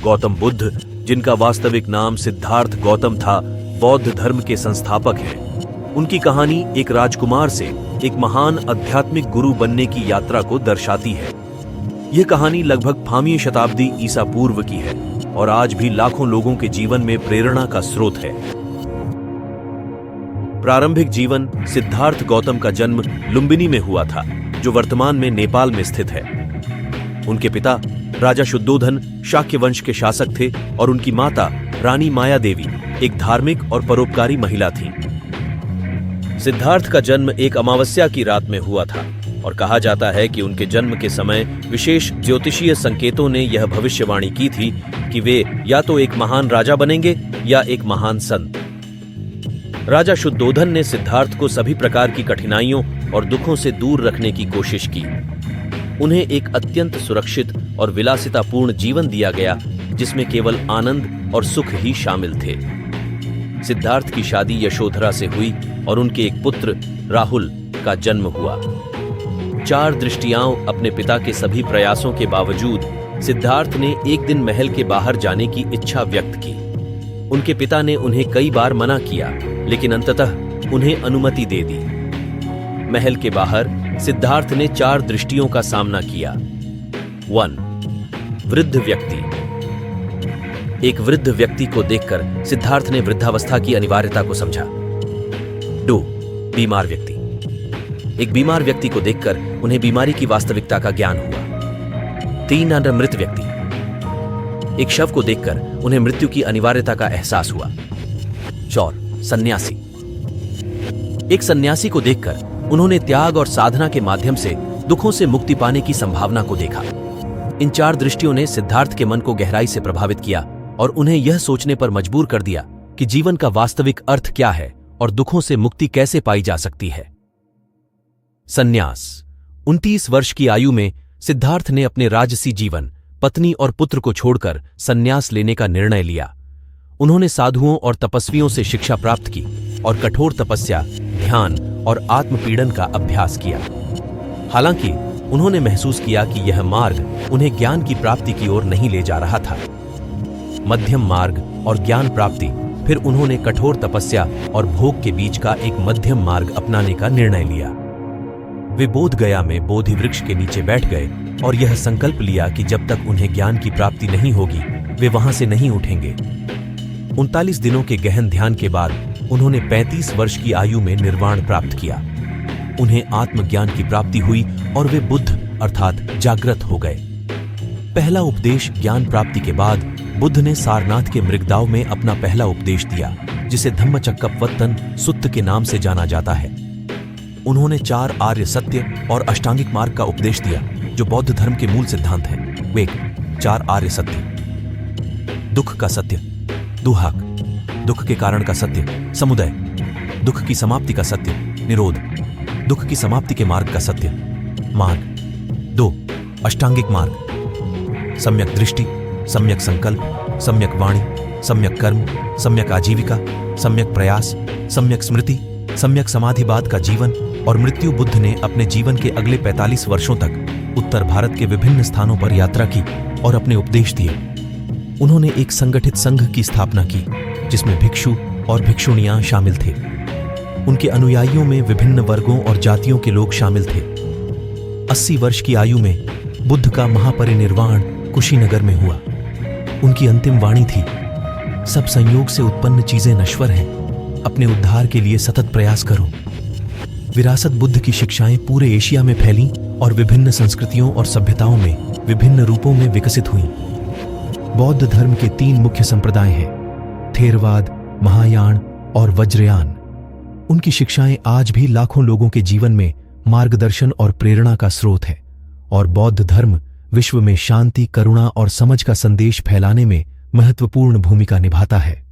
गौतम बुद्ध, जिनका वास्तविक नाम सिद्धार्थ गौतम था, बौद्ध धर्म के संस्थापक हैं। उनकी कहानी एक राजकुमार से एक महान आध्यात्मिक गुरु बनने की यात्रा को दर्शाती है। यह कहानी लगभग 5वीं शताब्दी ईसा पूर्व की है और आज भी लाखों लोगों के जीवन में प्रेरणा का स्रोत है। प्रारंभिक जीवन: सिद्धार्थ गौतम का जन्म लुम्बिनी में हुआ था, जो वर्तमान में नेपाल में स्थित है। उनके पिता राजा शुद्धोधन शाक्य वंश के शासक थे और उनकी माता रानी माया देवी एक धार्मिक और परोपकारी महिला थी। सिद्धार्थ का जन्म एक अमावस्या की रात में हुआ था और कहा जाता है कि उनके जन्म के समय विशेष ज्योतिषीय संकेतों ने यह भविष्यवाणी की थी कि वे या तो एक महान राजा बनेंगे या एक महान संत। राजा शुद्धोधन ने सिद्धार्थ को सभी प्रकार की कठिनाइयों और दुखों से दूर रखने की कोशिश की। उन्हें एक अत्यंत सुरक्षित और विलासितापूर्ण जीवन दिया गया, जिसमें केवल आनंद और सुख ही शामिल थे। सिद्धार्थ की शादी यशोधरा से हुई और उनके एक पुत्र राहुल का जन्म हुआ। 4 दृष्टियां अपने पिता के सभी प्रयासों के बावजूद सिद्धार्थ ने एक दिन महल के बाहर जाने की इच्छा व्यक्त की। उनके पिता ने उन्हें कई बार मना किया, लेकिन अंततः उन्हें अनुमति दे दी। महल के बाहर सिद्धार्थ ने 4 दृष्टियों का सामना किया। 1. वृद्ध व्यक्ति। एक वृद्ध व्यक्ति को देखकर सिद्धार्थ ने वृद्धावस्था की अनिवार्यता को समझा। 2. बीमार व्यक्ति। एक बीमार व्यक्ति को देखकर उन्हें बीमारी की वास्तविकता का ज्ञान हुआ। 3. मृत व्यक्ति। एक शव को देखकर उन्हें मृत्यु की अनिवार्यता का एहसास हुआ। 4. सन्यासी। एक सन्यासी को देखकर उन्होंने त्याग और साधना के माध्यम से दुखों से मुक्ति पाने की संभावना को देखा। इन 4 दृष्टियों ने सिद्धार्थ के मन को गहराई से प्रभावित किया और उन्हें यह सोचने पर मजबूर कर दिया कि जीवन का वास्तविक अर्थ क्या है और दुखों से मुक्ति कैसे पाई जा सकती है। सन्यास। 29 वर्ष की आयु में सिद्धार्थ ने अपने राजसी जीवन, पत्नी और पुत्र को छोड़कर सन्यास लेने का निर्णय लिया। उन्होंने साधुओं और तपस्वियों से शिक्षा प्राप्त की और कठोर तपस्या, ध्यान और आत्मपीड़न का अभ्यास किया। हालांकि उन्होंने महसूस किया कि यह मार्ग उन्हें ज्ञान की प्राप्ति की ओर नहीं ले जा रहा था। मध्यम मार्ग और ज्ञान प्राप्ति, फिर उन्होंने कठोर तपस्या और भोग के बीच का एक मध्यम मार्ग अपनाने का निर्णय लिया। वे बोध गया में बोधि वृक्ष के नीचे बैठ गए और यह संकल्प लिया कि जब तक उन्हें ज्ञान की प्राप्ति नहीं होगी, वे वहां से नहीं उठेंगे। 39 दिनों के गहन ध्यान के बाद उन्होंने 35 वर्ष की आयु में निर्वाण प्राप्त किया। उन्हें आत्मज्ञान की प्राप्ति हुई और वे बुद्ध अर्थात जागृत हो गए। पहला उपदेश ज्ञान प्राप्ति के बाद बुद्ध ने सारनाथ के मृगदाव में अपना पहला उपदेश दिया, जिसे धम्मचक्कपवत्तन सुत्त के नाम से जाना जाता है। उन्होंने 4 आर्य सत्य और अष्टांगिक मार्ग का उपदेश दिया, जो बौद्ध धर्म के मूल सिद्धांत हैं। वे 4 आर्य सत्य: दुख का सत्य, दुहाक, दुख के कारण का सत्य, समुदय, दुख की समाप्ति का सत्य, निरोध, दुख की समाप्ति के मार्ग का सत्य, मार्ग। 2. अष्टांगिक मार्ग: सम्यक दृष्टि, सम्यक संकल्प, सम्यक वाणी, सम्यक कर्म, सम्यक आजीविका, सम्यक प्रयास, सम्यक स्मृति, सम्यक समाधिवाद का जीवन और मृत्यु। बुद्ध ने अपने जीवन के अगले 45 वर्षों तक उत्तर भारत के विभिन्न स्थानों पर यात्रा की और अपने उपदेश दिए। उन्होंने एक संगठित संघ की स्थापना की, जिसमें भिक्षु और भिक्षुणियां शामिल थे। उनके अनुयायियों में विभिन्न वर्गों और जातियों के लोग शामिल थे। 80 वर्ष की आयु में बुद्ध का महापरिनिर्वाण कुशीनगर में हुआ। उनकी अंतिम वाणी थी, सब संयोग से उत्पन्न चीजें नश्वर हैं, अपने उद्धार के लिए सतत प्रयास करो। विरासत बुद्ध की शिक्षाएं पूरे एशिया में फैलीं और विभिन्न संस्कृतियों और सभ्यताओं में विभिन्न रूपों में विकसित हुईं। बौद्ध धर्म के 3 मुख्य संप्रदाय हैं, थेरवाद, महायान और वज्रयान। उनकी शिक्षाएं आज भी लाखों लोगों के जीवन में मार्गदर्शन और प्रेरणा का स्रोत है और बौद्ध धर्म विश्व में शांति, करुणा और समझ का संदेश फैलाने में महत्वपूर्ण भूमिका निभाता है।